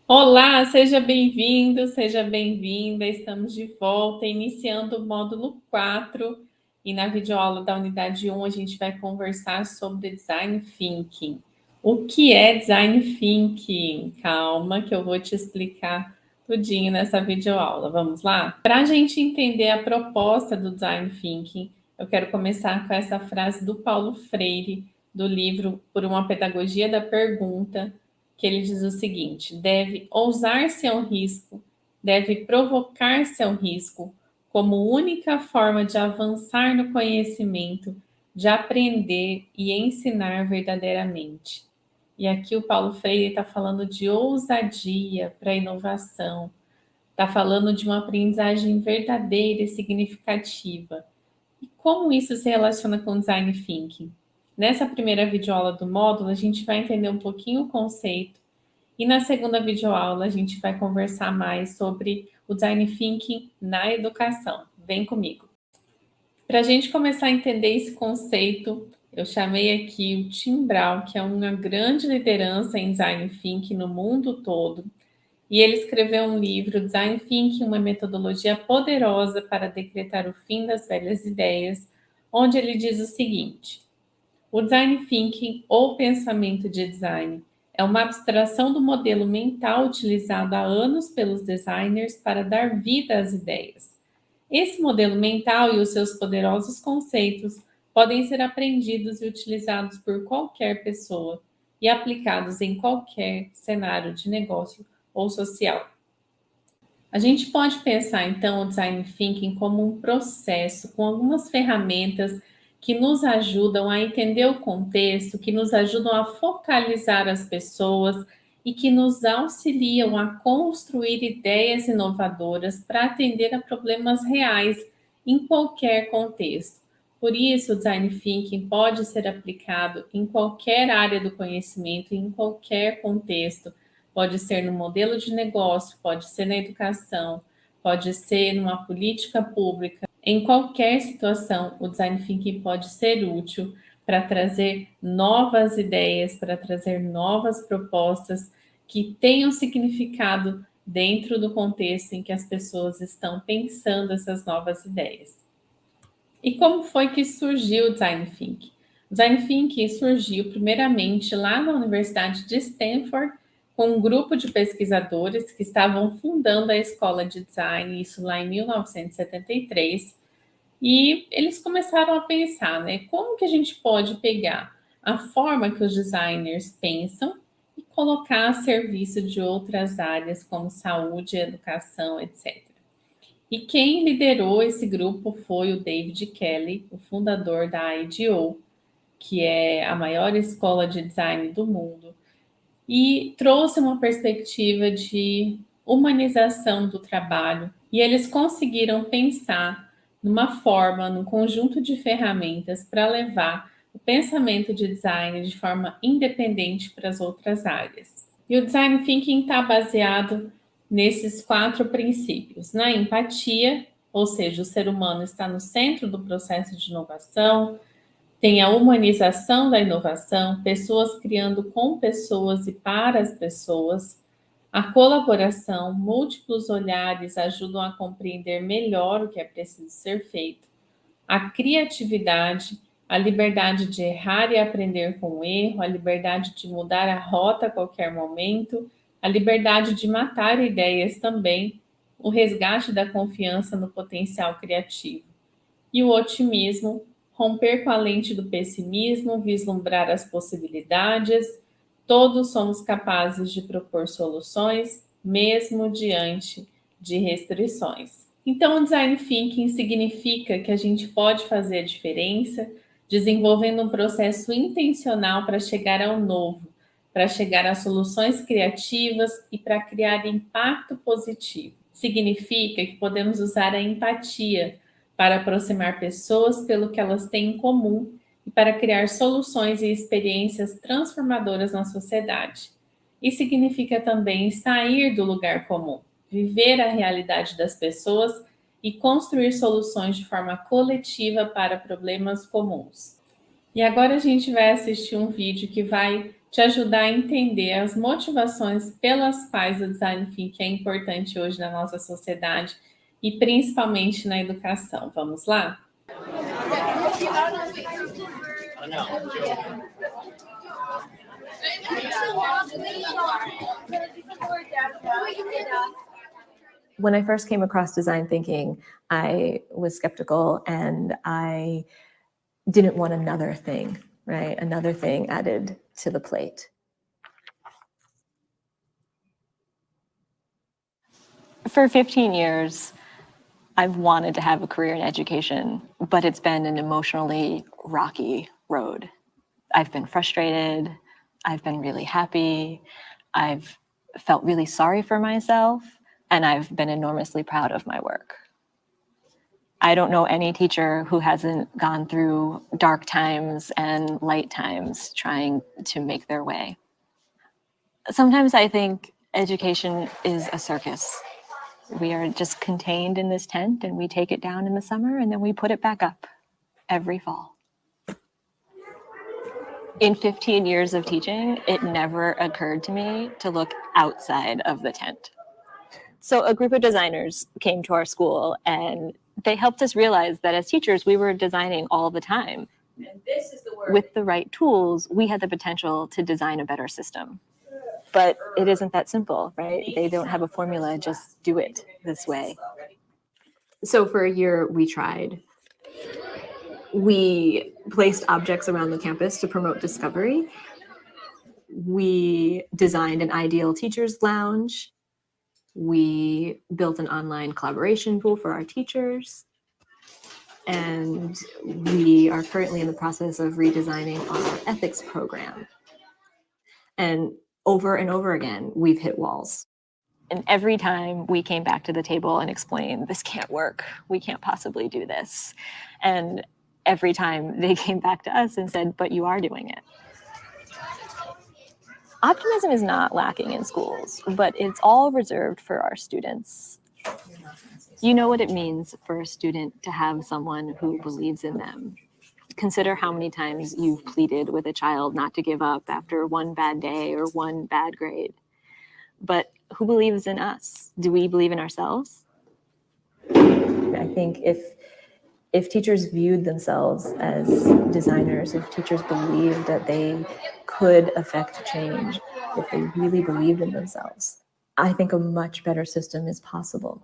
Olá, seja bem-vindo, seja bem-vinda. Estamos de volta, iniciando o módulo 4 e na videoaula da unidade 1 a gente vai conversar sobre Design Thinking. O que é Design Thinking? Calma que eu vou te explicar tudinho nessa videoaula. Vamos lá? Para a gente entender a proposta do Design Thinking, eu quero começar com essa frase do Paulo Freire, do livro Por uma Pedagogia da Pergunta, que ele diz o seguinte: deve ousar-se ao risco, deve provocar-se ao risco, como única forma de avançar no conhecimento, de aprender e ensinar verdadeiramente. E aqui o Paulo Freire está falando de ousadia para a inovação, está falando de uma aprendizagem verdadeira e significativa. E como isso se relaciona com design thinking? Nessa primeira videoaula do módulo, a gente vai entender um pouquinho o conceito e na segunda videoaula a gente vai conversar mais sobre o design thinking na educação. Vem comigo. Para a gente começar a entender esse conceito, eu chamei aqui o Tim Brown, que é uma grande liderança em design thinking no mundo todo, e ele escreveu um livro, Design Thinking, uma metodologia poderosa para decretar o fim das velhas ideias, onde ele diz o seguinte: o design thinking ou pensamento de design é uma abstração do modelo mental utilizado há anos pelos designers para dar vida às ideias. Esse modelo mental e os seus poderosos conceitos podem ser aprendidos e utilizados por qualquer pessoa e aplicados em qualquer cenário de negócio ou social. A gente pode pensar, então, o design thinking como um processo com algumas ferramentas que nos ajudam a entender o contexto, que nos ajudam a focalizar as pessoas e que nos auxiliam a construir ideias inovadoras para atender a problemas reais em qualquer contexto. Por isso, o design thinking pode ser aplicado em qualquer área do conhecimento, em qualquer contexto. Pode ser no modelo de negócio, pode ser na educação, pode ser numa política pública. Em qualquer situação, o design thinking pode ser útil para trazer novas ideias, para trazer novas propostas que tenham significado dentro do contexto em que as pessoas estão pensando essas novas ideias. E como foi que surgiu o Design Thinking? O Design Thinking surgiu primeiramente lá na Universidade de Stanford, com um grupo de pesquisadores que estavam fundando a escola de design, isso lá em 1973, e eles começaram a pensar, né, como que a gente pode pegar a forma que os designers pensam e colocar a serviço de outras áreas como saúde, educação, etc. E quem liderou esse grupo foi o David Kelly, o fundador da IDEO, que é a maior escola de design do mundo, e trouxe uma perspectiva de humanização do trabalho. E eles conseguiram pensar numa forma, num conjunto de ferramentas para levar o pensamento de design de forma independente para as outras áreas. E o design thinking está baseado nesses 4 princípios: na empatia, ou seja, o ser humano está no centro do processo de inovação, tem a humanização da inovação, pessoas criando com pessoas e para as pessoas, a colaboração, múltiplos olhares ajudam a compreender melhor o que é preciso ser feito, a criatividade, a liberdade de errar e aprender com o erro, a liberdade de mudar a rota a qualquer momento, a liberdade de matar ideias também, o resgate da confiança no potencial criativo. E o otimismo, romper com a lente do pessimismo, vislumbrar as possibilidades, todos somos capazes de propor soluções, mesmo diante de restrições. Então, o design thinking significa que a gente pode fazer a diferença desenvolvendo um processo intencional para chegar ao novo, para chegar a soluções criativas e para criar impacto positivo. Significa que podemos usar a empatia para aproximar pessoas pelo que elas têm em comum e para criar soluções e experiências transformadoras na sociedade. E significa também sair do lugar comum, viver a realidade das pessoas e construir soluções de forma coletiva para problemas comuns. E agora a gente vai assistir um vídeo que vai te ajudar a entender as motivações pelas quais o design thinking é importante hoje na nossa sociedade e principalmente na educação. Vamos lá? When I first came across design thinking, I was skeptical and I didn't want another thing, right? Another thing added to the plate. For 15 years, I've wanted to have a career in education, but it's been an emotionally rocky road. I've been frustrated. I've been really happy. I've felt really sorry for myself, and I've been enormously proud of my work. I don't know any teacher who hasn't gone through dark times and light times trying to make their way. Sometimes I think education is a circus. We are just contained in this tent and we take it down in the summer and then we put it back up every fall. In 15 years of teaching, it never occurred to me to look outside of the tent. So a group of designers came to our school and they helped us realize that as teachers, we were designing all the time. And this is the word. With the right tools, we had the potential to design a better system. But it isn't that simple, right? They don't have a formula, just do it this way. So for a year, we tried. We placed objects around the campus to promote discovery. We designed an ideal teacher's lounge. We built an online collaboration tool for our teachers. And we are currently in the process of redesigning our ethics program. And over again, we've hit walls. And every time we came back to the table and explained, this can't work, we can't possibly do this. And every time they came back to us and said, but you are doing it. Optimism is not lacking in schools, but it's all reserved for our students. You know what it means for a student to have someone who believes in them. Consider how many times you've pleaded with a child not to give up after one bad day or one bad grade. But who believes in us? Do we believe in ourselves? I think if teachers viewed themselves as designers, if teachers believed that they could affect change, if they really believed in themselves, I think a much better system is possible.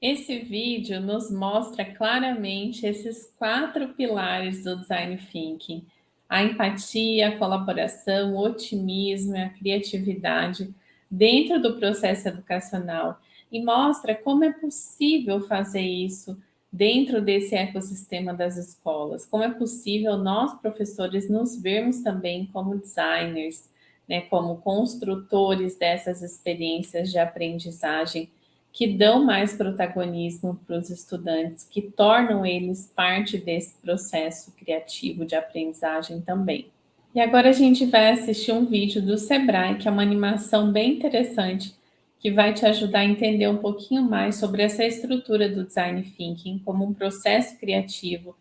Esse vídeo nos mostra claramente esses 4 pilares do design thinking: a empatia, a colaboração, o otimismo e a criatividade dentro do processo educacional, e mostra como é possível fazer isso dentro desse ecossistema das escolas, como é possível nós, professores, nos vermos também como designers, né, como construtores dessas experiências de aprendizagem que dão mais protagonismo para os estudantes, que tornam eles parte desse processo criativo de aprendizagem também. E agora a gente vai assistir um vídeo do Sebrae, que é uma animação bem interessante, que vai te ajudar a entender um pouquinho mais sobre essa estrutura do design thinking como um processo criativo,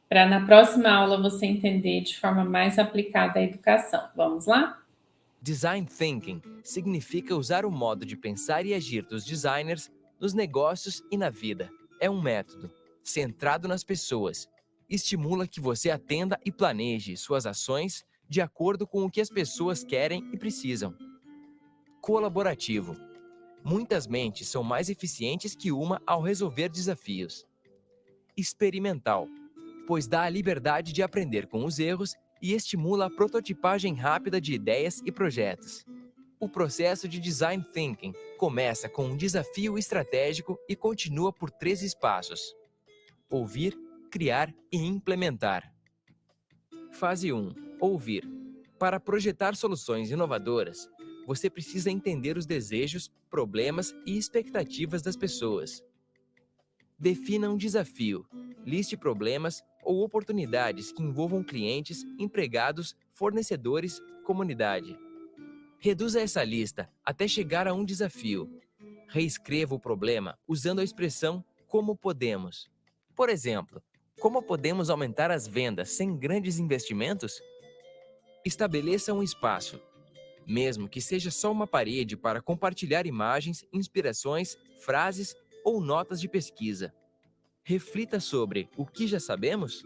para na próxima aula você entender de forma mais aplicada a educação. Vamos lá? Design Thinking significa usar o modo de pensar e agir dos designers nos negócios e na vida. É um método centrado nas pessoas. Estimula que você atenda e planeje suas ações de acordo com o que as pessoas querem e precisam. Colaborativo. Muitas mentes são mais eficientes que uma ao resolver desafios. Experimental, pois dá a liberdade de aprender com os erros e estimula a prototipagem rápida de ideias e projetos. O processo de Design Thinking começa com um desafio estratégico e continua por 3 passos: ouvir, criar e implementar. Fase 1. Ouvir. Para projetar soluções inovadoras, você precisa entender os desejos, problemas e expectativas das pessoas. Defina um desafio. Liste problemas ou oportunidades que envolvam clientes, empregados, fornecedores, comunidade. Reduza essa lista até chegar a um desafio. Reescreva o problema usando a expressão "como podemos". Por exemplo, como podemos aumentar as vendas sem grandes investimentos? Estabeleça um espaço, mesmo que seja só uma parede, para compartilhar imagens, inspirações, frases ou notas de pesquisa. Reflita sobre o que já sabemos.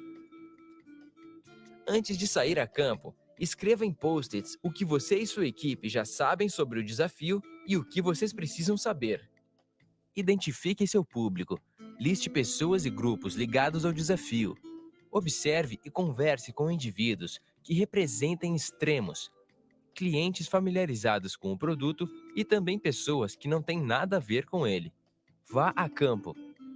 Antes de sair a campo, escreva em post-its o que você e sua equipe já sabem sobre o desafio e o que vocês precisam saber. Identifique seu público. Liste pessoas e grupos ligados ao desafio. Observe e converse com indivíduos que representem extremos, clientes familiarizados com o produto e também pessoas que não têm nada a ver com ele. Vá a campo.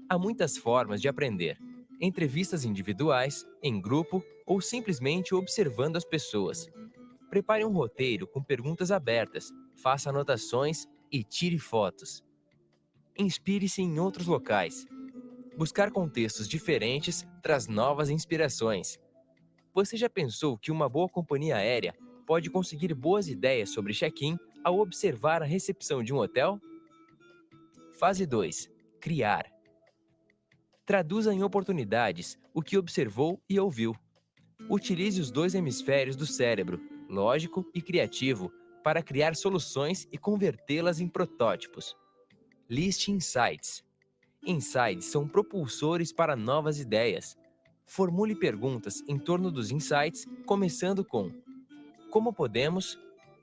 Há muitas formas de aprender. Entrevistas individuais, em grupo ou simplesmente observando as pessoas. Prepare um roteiro com perguntas abertas, faça anotações e tire fotos. Inspire-se em outros locais. Buscar contextos diferentes traz novas inspirações. Você já pensou que uma boa companhia aérea pode conseguir boas ideias sobre check-in ao observar a recepção de um hotel? Fase 2. Criar. Traduza em oportunidades o que observou e ouviu. Utilize os 2 hemisférios do cérebro, lógico e criativo, para criar soluções e convertê-las em protótipos. Liste insights. Insights são propulsores para novas ideias. Formule perguntas em torno dos insights, começando com como podemos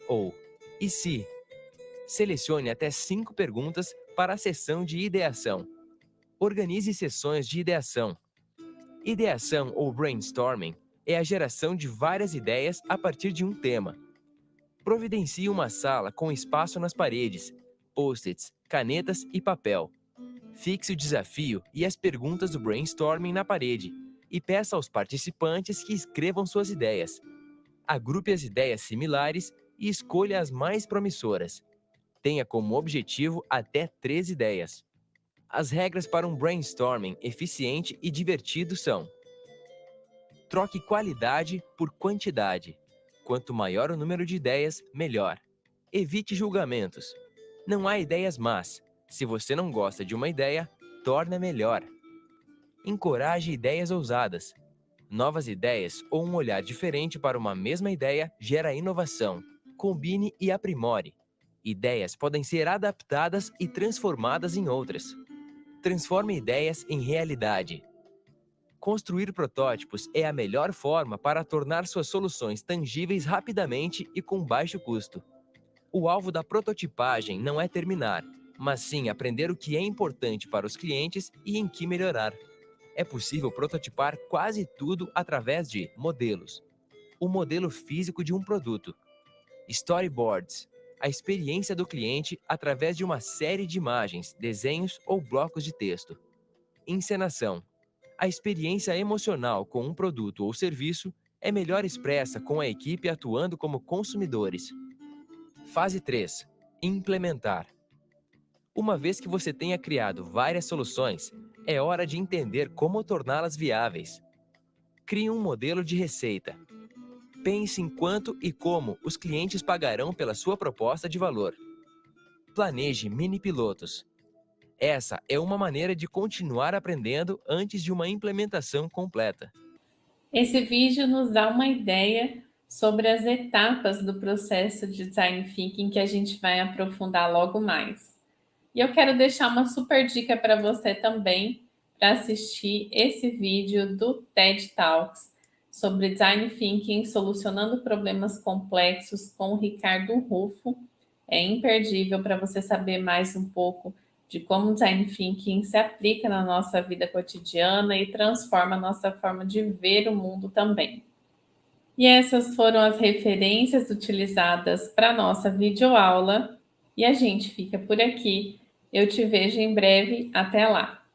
ou e se. Selecione até 5 perguntas para a sessão de ideação. Organize sessões de ideação. Ideação ou brainstorming é a geração de várias ideias a partir de um tema. Providencie uma sala com espaço nas paredes, post-its, canetas e papel. Fixe o desafio e as perguntas do brainstorming na parede e peça aos participantes que escrevam suas ideias. Agrupe as ideias similares e escolha as mais promissoras. Tenha como objetivo até 3 ideias. As regras para um brainstorming eficiente e divertido são: troque qualidade por quantidade. Quanto maior o número de ideias, melhor. Evite julgamentos. Não há ideias más. Se você não gosta de uma ideia, torne-a melhor. Encoraje ideias ousadas. Novas ideias ou um olhar diferente para uma mesma ideia gera inovação. Combine e aprimore. Ideias podem ser adaptadas e transformadas em outras. Transforme ideias em realidade. Construir protótipos é a melhor forma para tornar suas soluções tangíveis rapidamente e com baixo custo. O alvo da prototipagem não é terminar, mas sim aprender o que é importante para os clientes e em que melhorar. É possível prototipar quase tudo através de modelos. O modelo físico de um produto. Storyboards. A experiência do cliente através de uma série de imagens, desenhos ou blocos de texto. Encenação. A experiência emocional com um produto ou serviço é melhor expressa com a equipe atuando como consumidores. Fase 3. Implementar. Uma vez que você tenha criado várias soluções, é hora de entender como torná-las viáveis. Crie um modelo de receita. Pense em quanto e como os clientes pagarão pela sua proposta de valor. Planeje mini-pilotos. Essa é uma maneira de continuar aprendendo antes de uma implementação completa. Esse vídeo nos dá uma ideia sobre as etapas do processo de Design Thinking que a gente vai aprofundar logo mais. E eu quero deixar uma super dica para você também para assistir esse vídeo do TED Talks sobre Design Thinking, solucionando problemas complexos com o Ricardo Ruffo. É imperdível para você saber mais um pouco de como o Design Thinking se aplica na nossa vida cotidiana e transforma a nossa forma de ver o mundo também. E essas foram as referências utilizadas para a nossa videoaula. E a gente fica por aqui. Eu te vejo em breve. Até lá!